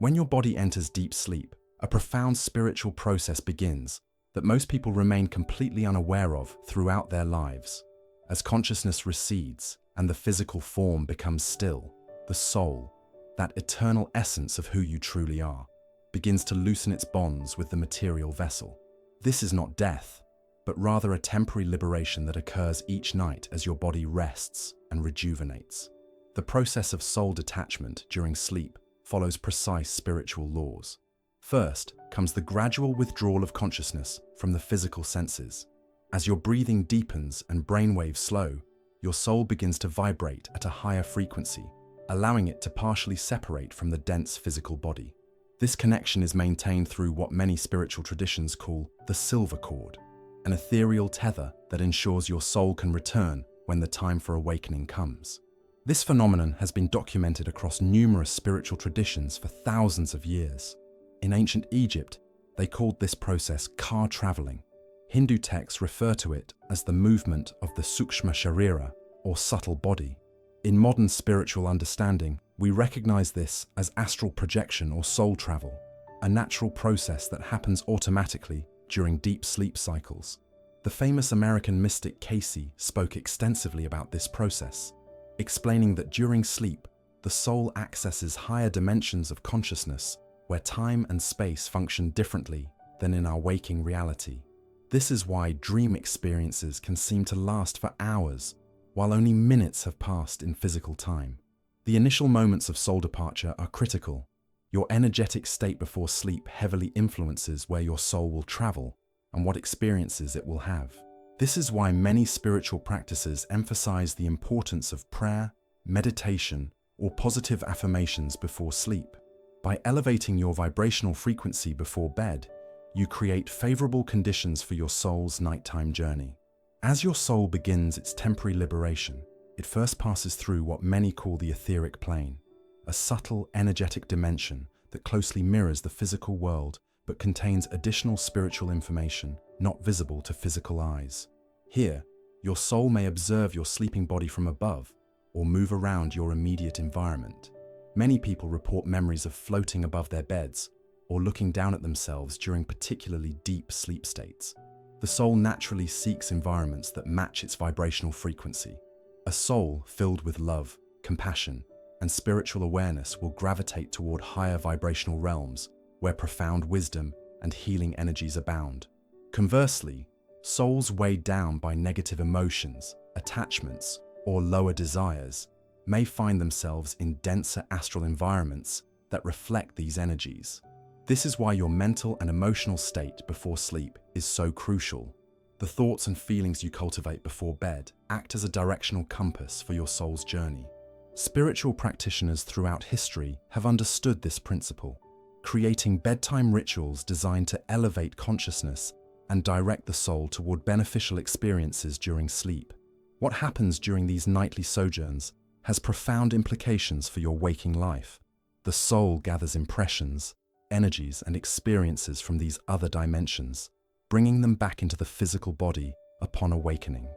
When your body enters deep sleep, a profound spiritual process begins that most people remain completely unaware of throughout their lives. As consciousness recedes and the physical form becomes still, the soul, that eternal essence of who you truly are, begins to loosen its bonds with the material vessel. This is not death, but rather a temporary liberation that occurs each night as your body rests and rejuvenates. The process of soul detachment during sleep follows precise spiritual laws. First comes the gradual withdrawal of consciousness from the physical senses. As your breathing deepens and brainwaves slow, your soul begins to vibrate at a higher frequency, allowing it to partially separate from the dense physical body. This connection is maintained through what many spiritual traditions call the silver cord, an ethereal tether that ensures your soul can return when the time for awakening comes. This phenomenon has been documented across numerous spiritual traditions for thousands of years. In ancient Egypt, they called this process car traveling. Hindu texts refer to it as the movement of the sukshma sharira, or subtle body. In modern spiritual understanding, we recognize this as astral projection or soul travel, a natural process that happens automatically during deep sleep cycles. The famous American mystic Cayce spoke extensively about this process, explaining that during sleep, the soul accesses higher dimensions of consciousness where time and space function differently than in our waking reality. This is why dream experiences can seem to last for hours, while only minutes have passed in physical time. The initial moments of soul departure are critical. Your energetic state before sleep heavily influences where your soul will travel and what experiences it will have. This is why many spiritual practices emphasize the importance of prayer, meditation, or positive affirmations before sleep. By elevating your vibrational frequency before bed, you create favorable conditions for your soul's nighttime journey. As your soul begins its temporary liberation, it first passes through what many call the etheric plane, a subtle, energetic dimension that closely mirrors the physical world but contains additional spiritual information not visible to physical eyes. Here, your soul may observe your sleeping body from above or move around your immediate environment. Many people report memories of floating above their beds or looking down at themselves during particularly deep sleep states. The soul naturally seeks environments that match its vibrational frequency. A soul filled with love, compassion, and spiritual awareness will gravitate toward higher vibrational realms where profound wisdom and healing energies abound. Conversely, souls weighed down by negative emotions, attachments, or lower desires may find themselves in denser astral environments that reflect these energies. This is why your mental and emotional state before sleep is so crucial. The thoughts and feelings you cultivate before bed act as a directional compass for your soul's journey. Spiritual practitioners throughout history have understood this principle, creating bedtime rituals designed to elevate consciousness and direct the soul toward beneficial experiences during sleep. What happens during these nightly sojourns has profound implications for your waking life. The soul gathers impressions, energies, and experiences from these other dimensions, bringing them back into the physical body upon awakening.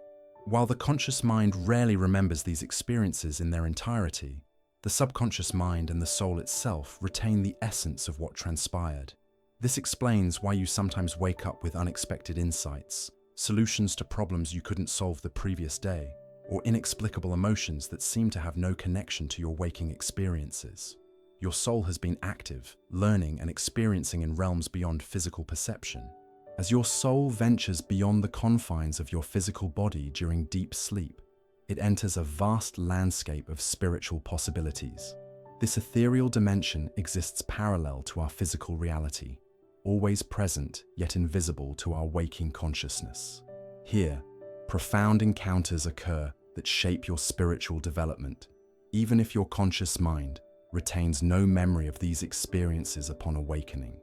While the conscious mind rarely remembers these experiences in their entirety, the subconscious mind and the soul itself retain the essence of what transpired. This explains why you sometimes wake up with unexpected insights, solutions to problems you couldn't solve the previous day, or inexplicable emotions that seem to have no connection to your waking experiences. Your soul has been active, learning and experiencing in realms beyond physical perception. As your soul ventures beyond the confines of your physical body during deep sleep, it enters a vast landscape of spiritual possibilities. This ethereal dimension exists parallel to our physical reality, always present yet invisible to our waking consciousness. Here, profound encounters occur that shape your spiritual development, even if your conscious mind retains no memory of these experiences upon awakening.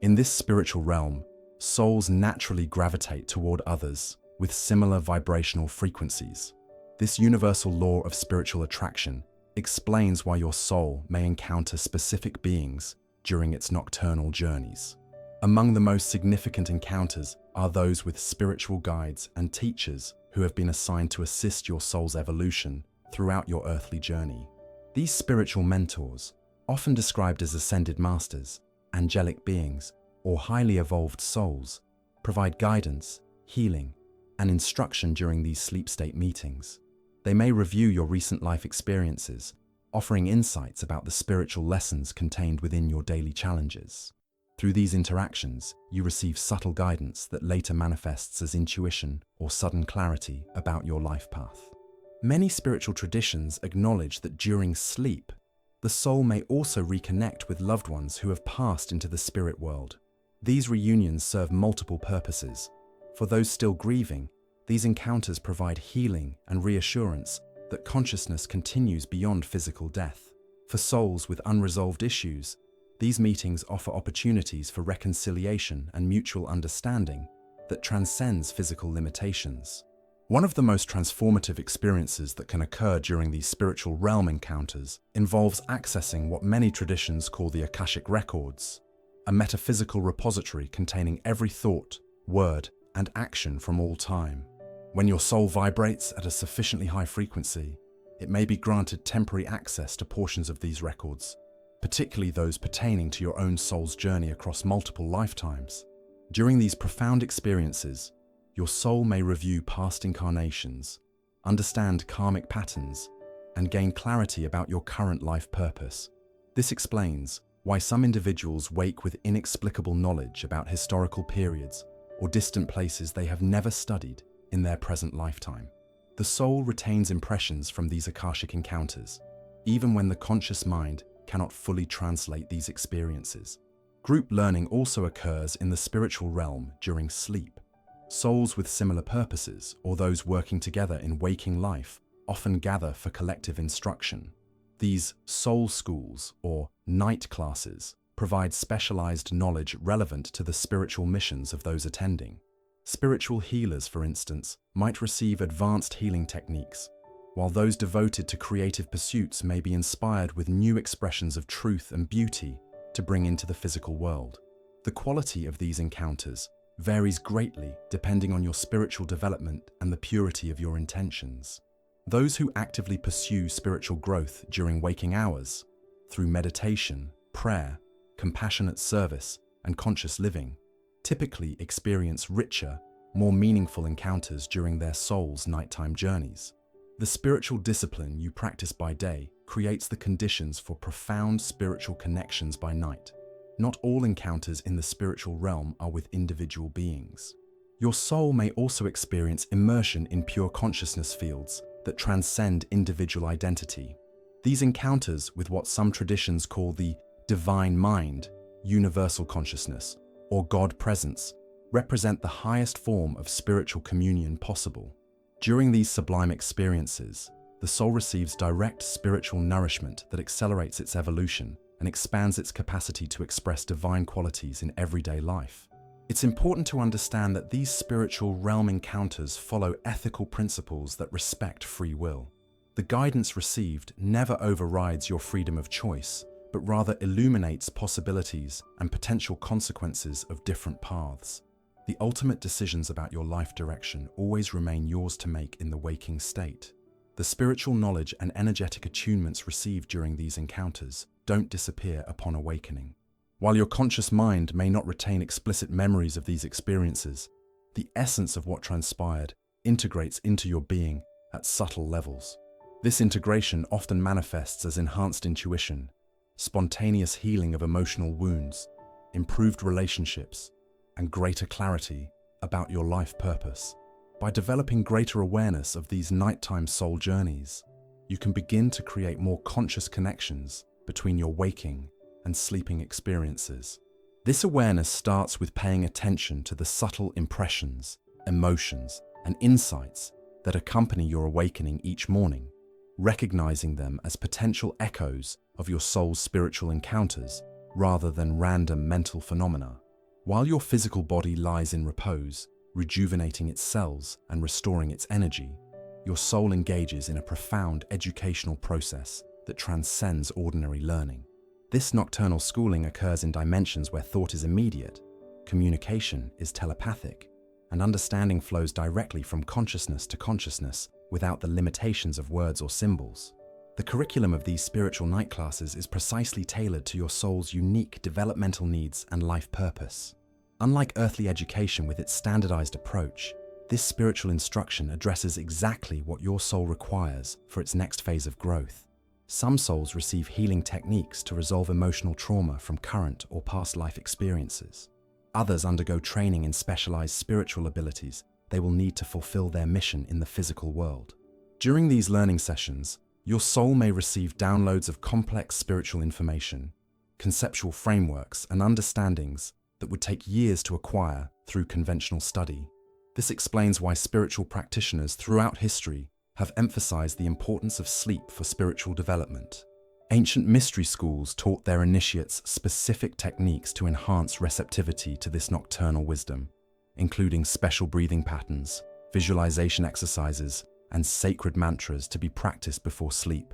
In this spiritual realm, souls naturally gravitate toward others with similar vibrational frequencies. This universal law of spiritual attraction explains why your soul may encounter specific beings during its nocturnal journeys. Among the most significant encounters are those with spiritual guides and teachers who have been assigned to assist your soul's evolution throughout your earthly journey. These spiritual mentors, often described as ascended masters, angelic beings, or highly evolved souls, provide guidance, healing, and instruction during these sleep state meetings. They may review your recent life experiences, offering insights about the spiritual lessons contained within your daily challenges. Through these interactions, you receive subtle guidance that later manifests as intuition or sudden clarity about your life path. Many spiritual traditions acknowledge that during sleep, the soul may also reconnect with loved ones who have passed into the spirit world. These reunions serve multiple purposes. For those still grieving, these encounters provide healing and reassurance that consciousness continues beyond physical death. For souls with unresolved issues, these meetings offer opportunities for reconciliation and mutual understanding that transcends physical limitations. One of the most transformative experiences that can occur during these spiritual realm encounters involves accessing what many traditions call the Akashic Records, a metaphysical repository containing every thought, word, and action from all time. When your soul vibrates at a sufficiently high frequency, it may be granted temporary access to portions of these records, particularly those pertaining to your own soul's journey across multiple lifetimes. During these profound experiences, your soul may review past incarnations, understand karmic patterns, and gain clarity about your current life purpose. This explains why some individuals wake with inexplicable knowledge about historical periods or distant places they have never studied in their present lifetime. The soul retains impressions from these Akashic encounters, even when the conscious mind cannot fully translate these experiences. Group learning also occurs in the spiritual realm during sleep. Souls with similar purposes, or those working together in waking life, often gather for collective instruction. These soul schools, or night classes, provide specialized knowledge relevant to the spiritual missions of those attending. Spiritual healers, for instance, might receive advanced healing techniques, while those devoted to creative pursuits may be inspired with new expressions of truth and beauty to bring into the physical world. The quality of these encounters varies greatly depending on your spiritual development and the purity of your intentions. Those who actively pursue spiritual growth during waking hours, through meditation, prayer, compassionate service, and conscious living, typically experience richer, more meaningful encounters during their soul's nighttime journeys. The spiritual discipline you practice by day creates the conditions for profound spiritual connections by night. Not all encounters in the spiritual realm are with individual beings. Your soul may also experience immersion in pure consciousness fields that transcend individual identity. These encounters with what some traditions call the divine mind, universal consciousness, or God presence represent the highest form of spiritual communion possible. During these sublime experiences, the soul receives direct spiritual nourishment that accelerates its evolution and expands its capacity to express divine qualities in everyday life. It's important to understand that these spiritual realm encounters follow ethical principles that respect free will. The guidance received never overrides your freedom of choice, but rather illuminates possibilities and potential consequences of different paths. The ultimate decisions about your life direction always remain yours to make in the waking state. The spiritual knowledge and energetic attunements received during these encounters don't disappear upon awakening. While your conscious mind may not retain explicit memories of these experiences, the essence of what transpired integrates into your being at subtle levels. This integration often manifests as enhanced intuition, spontaneous healing of emotional wounds, improved relationships, and greater clarity about your life purpose. By developing greater awareness of these nighttime soul journeys, you can begin to create more conscious connections between your waking and sleeping experiences. This awareness starts with paying attention to the subtle impressions, emotions, and insights that accompany your awakening each morning, recognizing them as potential echoes of your soul's spiritual encounters rather than random mental phenomena. While your physical body lies in repose, rejuvenating its cells and restoring its energy, your soul engages in a profound educational process that transcends ordinary learning. This nocturnal schooling occurs in dimensions where thought is immediate, communication is telepathic, and understanding flows directly from consciousness to consciousness without the limitations of words or symbols. The curriculum of these spiritual night classes is precisely tailored to your soul's unique developmental needs and life purpose. Unlike earthly education with its standardized approach, this spiritual instruction addresses exactly what your soul requires for its next phase of growth. Some souls receive healing techniques to resolve emotional trauma from current or past life experiences. Others undergo training in specialized spiritual abilities they will need to fulfill their mission in the physical world. During these learning sessions, your soul may receive downloads of complex spiritual information, conceptual frameworks, and understandings that would take years to acquire through conventional study. This explains why spiritual practitioners throughout history have emphasized the importance of sleep for spiritual development. Ancient mystery schools taught their initiates specific techniques to enhance receptivity to this nocturnal wisdom, including special breathing patterns, visualization exercises, and sacred mantras to be practiced before sleep.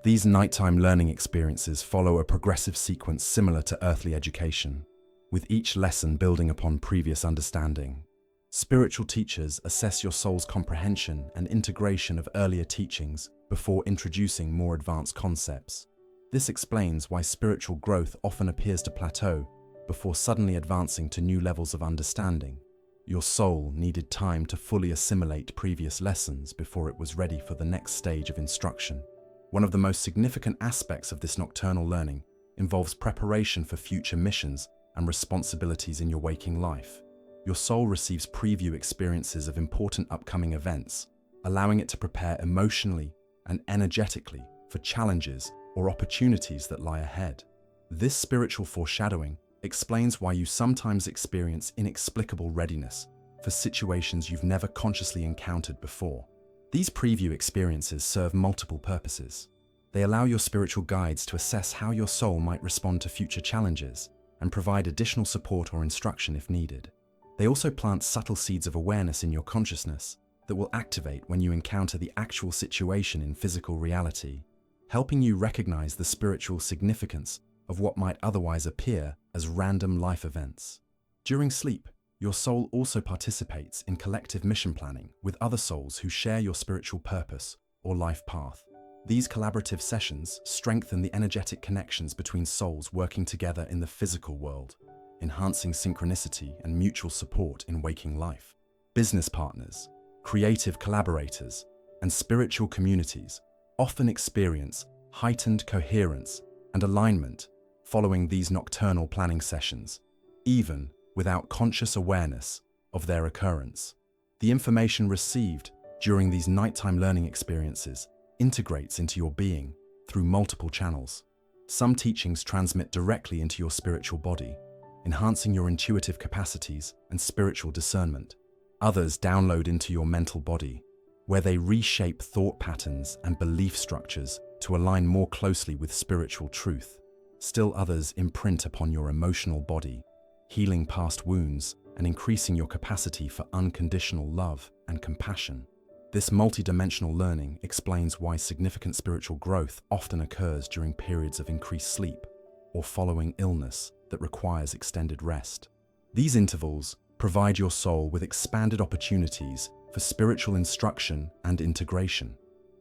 These nighttime learning experiences follow a progressive sequence similar to earthly education, with each lesson building upon previous understanding. Spiritual teachers assess your soul's comprehension and integration of earlier teachings before introducing more advanced concepts. This explains why spiritual growth often appears to plateau before suddenly advancing to new levels of understanding. Your soul needed time to fully assimilate previous lessons before it was ready for the next stage of instruction. One of the most significant aspects of this nocturnal learning involves preparation for future missions and responsibilities in your waking life. Your soul receives preview experiences of important upcoming events, allowing it to prepare emotionally and energetically for challenges or opportunities that lie ahead. This spiritual foreshadowing explains why you sometimes experience inexplicable readiness for situations you've never consciously encountered before. These preview experiences serve multiple purposes. They allow your spiritual guides to assess how your soul might respond to future challenges and provide additional support or instruction if needed. They also plant subtle seeds of awareness in your consciousness that will activate when you encounter the actual situation in physical reality, helping you recognize the spiritual significance of what might otherwise appear as random life events. During sleep, your soul also participates in collective mission planning with other souls who share your spiritual purpose or life path. These collaborative sessions strengthen the energetic connections between souls working together in the physical world, enhancing synchronicity and mutual support in waking life. Business partners, creative collaborators, and spiritual communities often experience heightened coherence and alignment following these nocturnal planning sessions, even without conscious awareness of their occurrence. The information received during these nighttime learning experiences integrates into your being through multiple channels. Some teachings transmit directly into your spiritual body, enhancing your intuitive capacities and spiritual discernment. Others download into your mental body, where they reshape thought patterns and belief structures to align more closely with spiritual truth. Still others imprint upon your emotional body, healing past wounds and increasing your capacity for unconditional love and compassion. This multidimensional learning explains why significant spiritual growth often occurs during periods of increased sleep or following illness that requires extended rest. These intervals provide your soul with expanded opportunities for spiritual instruction and integration.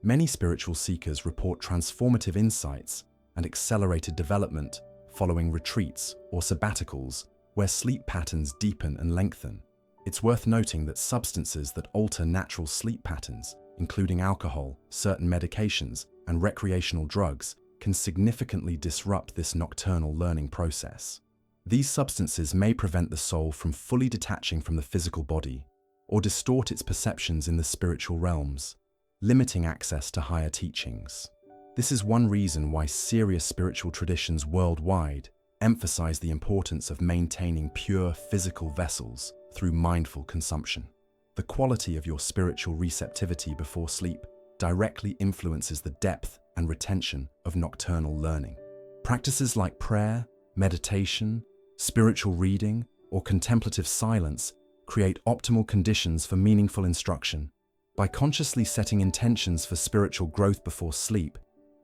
Many spiritual seekers report transformative insights and accelerated development following retreats or sabbaticals where sleep patterns deepen and lengthen. It's worth noting that substances that alter natural sleep patterns, including alcohol, certain medications, and recreational drugs, can significantly disrupt this nocturnal learning process. These substances may prevent the soul from fully detaching from the physical body or distort its perceptions in the spiritual realms, limiting access to higher teachings. This is one reason why serious spiritual traditions worldwide emphasize the importance of maintaining pure physical vessels through mindful consumption. The quality of your spiritual receptivity before sleep directly influences the depth and retention of nocturnal learning. Practices like prayer, meditation, spiritual reading, or contemplative silence create optimal conditions for meaningful instruction. By consciously setting intentions for spiritual growth before sleep,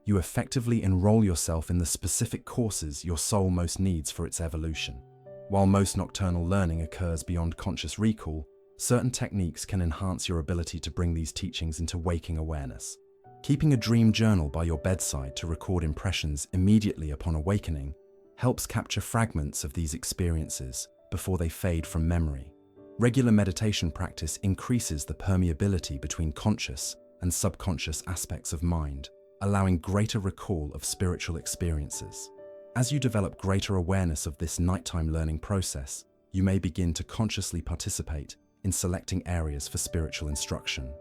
you effectively enroll yourself in the specific courses your soul most needs for its evolution. While most nocturnal learning occurs beyond conscious recall, certain techniques can enhance your ability to bring these teachings into waking awareness. Keeping a dream journal by your bedside to record impressions immediately upon awakening helps capture fragments of these experiences before they fade from memory. Regular meditation practice increases the permeability between conscious and subconscious aspects of mind, allowing greater recall of spiritual experiences. As you develop greater awareness of this nighttime learning process, you may begin to consciously participate in selecting areas for spiritual instruction.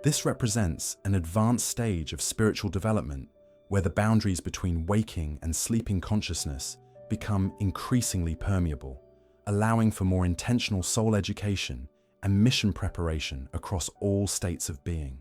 This represents an advanced stage of spiritual development where the boundaries between waking and sleeping consciousness become increasingly permeable, allowing for more intentional soul education and mission preparation across all states of being.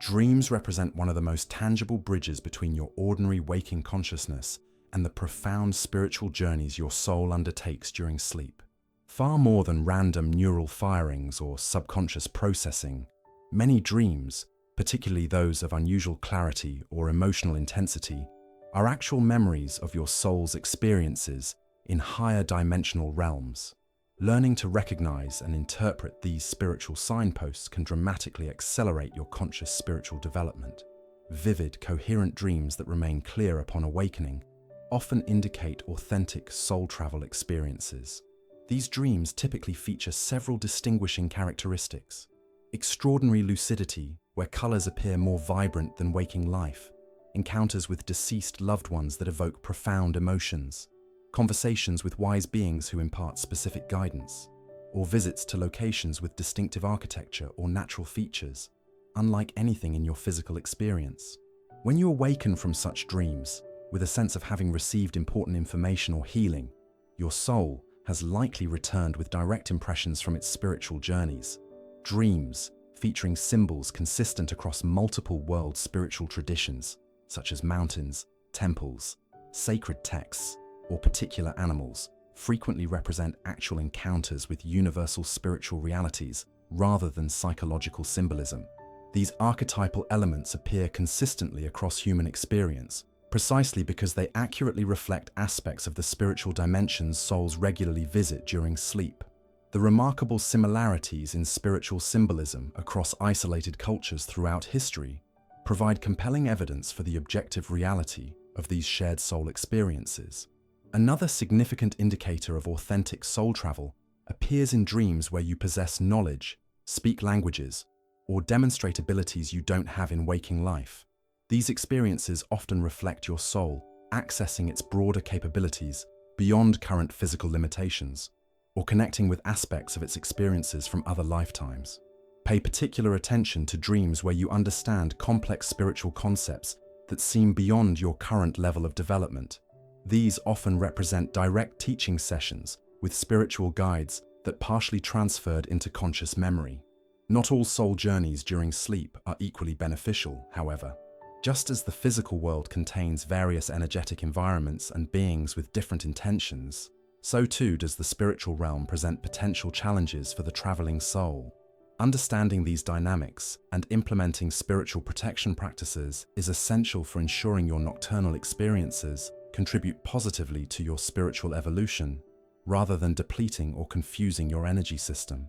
Dreams represent one of the most tangible bridges between your ordinary waking consciousness and the profound spiritual journeys your soul undertakes during sleep. Far more than random neural firings or subconscious processing, many dreams, particularly those of unusual clarity or emotional intensity, are actual memories of your soul's experiences in higher dimensional realms. Learning to recognize and interpret these spiritual signposts can dramatically accelerate your conscious spiritual development. Vivid, coherent dreams that remain clear upon awakening often indicate authentic soul travel experiences. These dreams typically feature several distinguishing characteristics: extraordinary lucidity, where colors appear more vibrant than waking life, encounters with deceased loved ones that evoke profound emotions, conversations with wise beings who impart specific guidance, or visits to locations with distinctive architecture or natural features, unlike anything in your physical experience. When you awaken from such dreams, with a sense of having received important information or healing, your soul has likely returned with direct impressions from its spiritual journeys. Dreams, featuring symbols consistent across multiple world spiritual traditions, such as mountains, temples, sacred texts, or particular animals, frequently represent actual encounters with universal spiritual realities rather than psychological symbolism. These archetypal elements appear consistently across human experience, precisely because they accurately reflect aspects of the spiritual dimensions souls regularly visit during sleep. The remarkable similarities in spiritual symbolism across isolated cultures throughout history provide compelling evidence for the objective reality of these shared soul experiences. Another significant indicator of authentic soul travel appears in dreams where you possess knowledge, speak languages, or demonstrate abilities you don't have in waking life. These experiences often reflect your soul accessing its broader capabilities beyond current physical limitations, or connecting with aspects of its experiences from other lifetimes. Pay particular attention to dreams where you understand complex spiritual concepts that seem beyond your current level of development. These often represent direct teaching sessions with spiritual guides that partially transferred into conscious memory. Not all soul journeys during sleep are equally beneficial, however. Just as the physical world contains various energetic environments and beings with different intentions, so too does the spiritual realm present potential challenges for the traveling soul. Understanding these dynamics and implementing spiritual protection practices is essential for ensuring your nocturnal experiences contribute positively to your spiritual evolution, rather than depleting or confusing your energy system.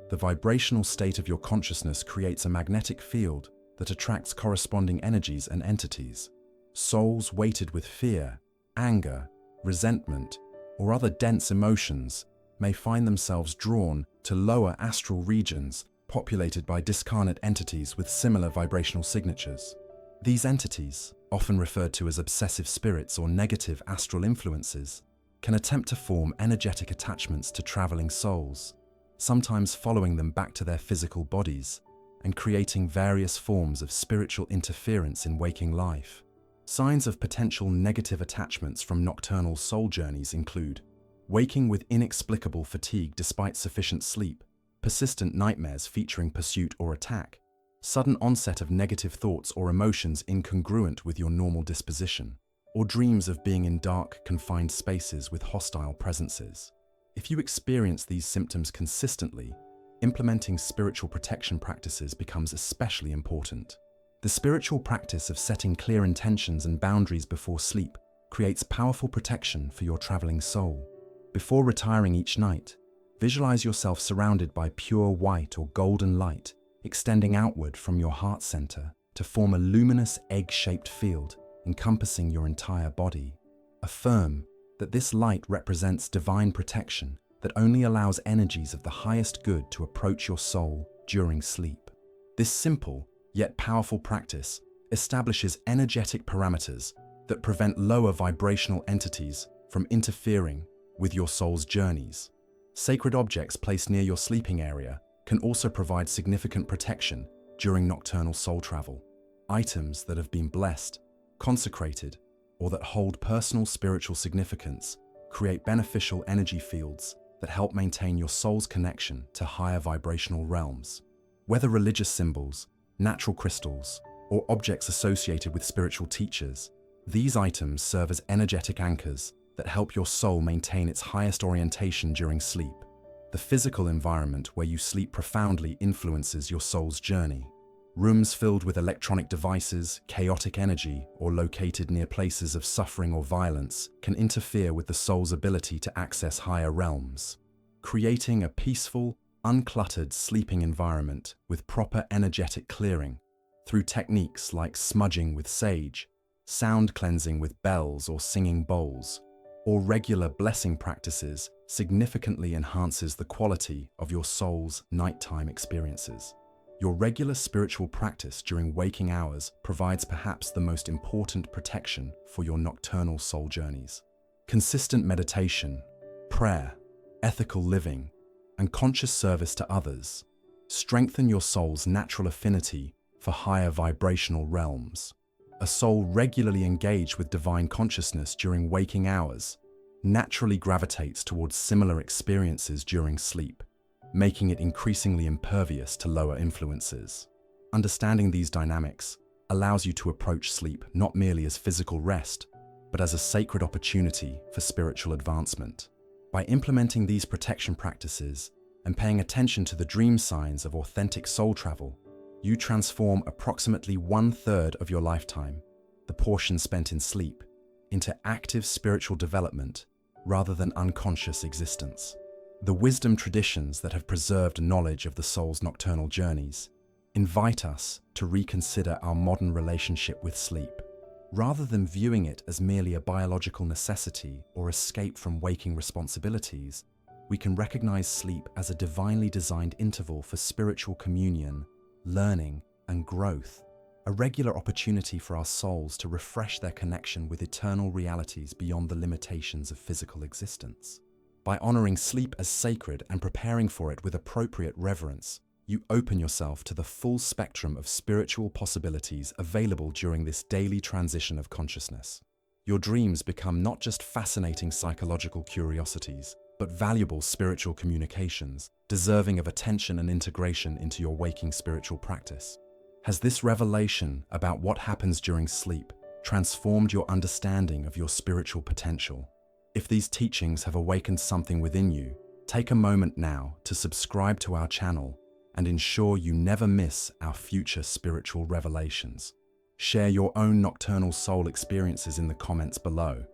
The vibrational state of your consciousness creates a magnetic field that attracts corresponding energies and entities. Souls weighted with fear, anger, resentment, or other dense emotions may find themselves drawn to lower astral regions populated by discarnate entities with similar vibrational signatures. These entities, often referred to as obsessive spirits or negative astral influences, can attempt to form energetic attachments to traveling souls, sometimes following them back to their physical bodies and creating various forms of spiritual interference in waking life. Signs of potential negative attachments from nocturnal soul journeys include waking with inexplicable fatigue despite sufficient sleep, persistent nightmares featuring pursuit or attack, sudden onset of negative thoughts or emotions incongruent with your normal disposition, or dreams of being in dark, confined spaces with hostile presences. If you experience these symptoms consistently, implementing spiritual protection practices becomes especially important. The spiritual practice of setting clear intentions and boundaries before sleep creates powerful protection for your traveling soul. Before retiring each night, visualize yourself surrounded by pure white or golden light, extending outward from your heart center to form a luminous egg-shaped field encompassing your entire body. Affirm that this light represents divine protection that only allows energies of the highest good to approach your soul during sleep. This simple yet powerful practice establishes energetic parameters that prevent lower vibrational entities from interfering with your soul's journeys. Sacred objects placed near your sleeping area can also provide significant protection during nocturnal soul travel. Items that have been blessed, consecrated, or that hold personal spiritual significance create beneficial energy fields that help maintain your soul's connection to higher vibrational realms. Whether religious symbols, natural crystals, or objects associated with spiritual teachers, these items serve as energetic anchors that help your soul maintain its highest orientation during sleep. The physical environment where you sleep profoundly influences your soul's journey. Rooms filled with electronic devices, chaotic energy, or located near places of suffering or violence can interfere with the soul's ability to access higher realms. Creating a peaceful, uncluttered sleeping environment with proper energetic clearing through techniques like smudging with sage, sound cleansing with bells or singing bowls, or regular blessing practices significantly enhances the quality of your soul's nighttime experiences. Your regular spiritual practice during waking hours provides perhaps the most important protection for your nocturnal soul journeys. Consistent meditation, prayer, ethical living, and conscious service to others strengthen your soul's natural affinity for higher vibrational realms. A soul regularly engaged with divine consciousness during waking hours naturally gravitates towards similar experiences during sleep, making it increasingly impervious to lower influences. Understanding these dynamics allows you to approach sleep not merely as physical rest, but as a sacred opportunity for spiritual advancement. By implementing these protection practices and paying attention to the dream signs of authentic soul travel, you transform approximately 1/3 of your lifetime, the portion spent in sleep, into active spiritual development rather than unconscious existence. The wisdom traditions that have preserved knowledge of the soul's nocturnal journeys invite us to reconsider our modern relationship with sleep. Rather than viewing it as merely a biological necessity or escape from waking responsibilities, we can recognize sleep as a divinely designed interval for spiritual communion, learning, and growth, a regular opportunity for our souls to refresh their connection with eternal realities beyond the limitations of physical existence. By honoring sleep as sacred and preparing for it with appropriate reverence, you open yourself to the full spectrum of spiritual possibilities available during this daily transition of consciousness. Your dreams become not just fascinating psychological curiosities, but valuable spiritual communications, deserving of attention and integration into your waking spiritual practice. Has this revelation about what happens during sleep transformed your understanding of your spiritual potential? If these teachings have awakened something within you, take a moment now to subscribe to our channel and ensure you never miss our future spiritual revelations. Share your own nocturnal soul experiences in the comments below.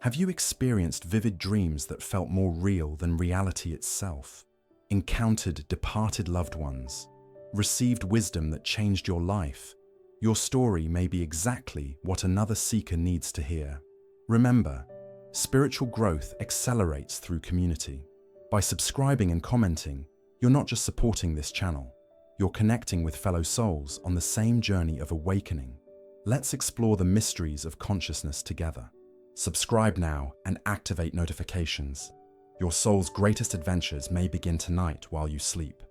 Have you experienced vivid dreams that felt more real than reality itself? Encountered departed loved ones? Received wisdom that changed your life? Your story may be exactly what another seeker needs to hear. Remember, spiritual growth accelerates through community. By subscribing and commenting, you're not just supporting this channel, you're connecting with fellow souls on the same journey of awakening. Let's explore the mysteries of consciousness together. Subscribe now and activate notifications. Your soul's greatest adventures may begin tonight while you sleep.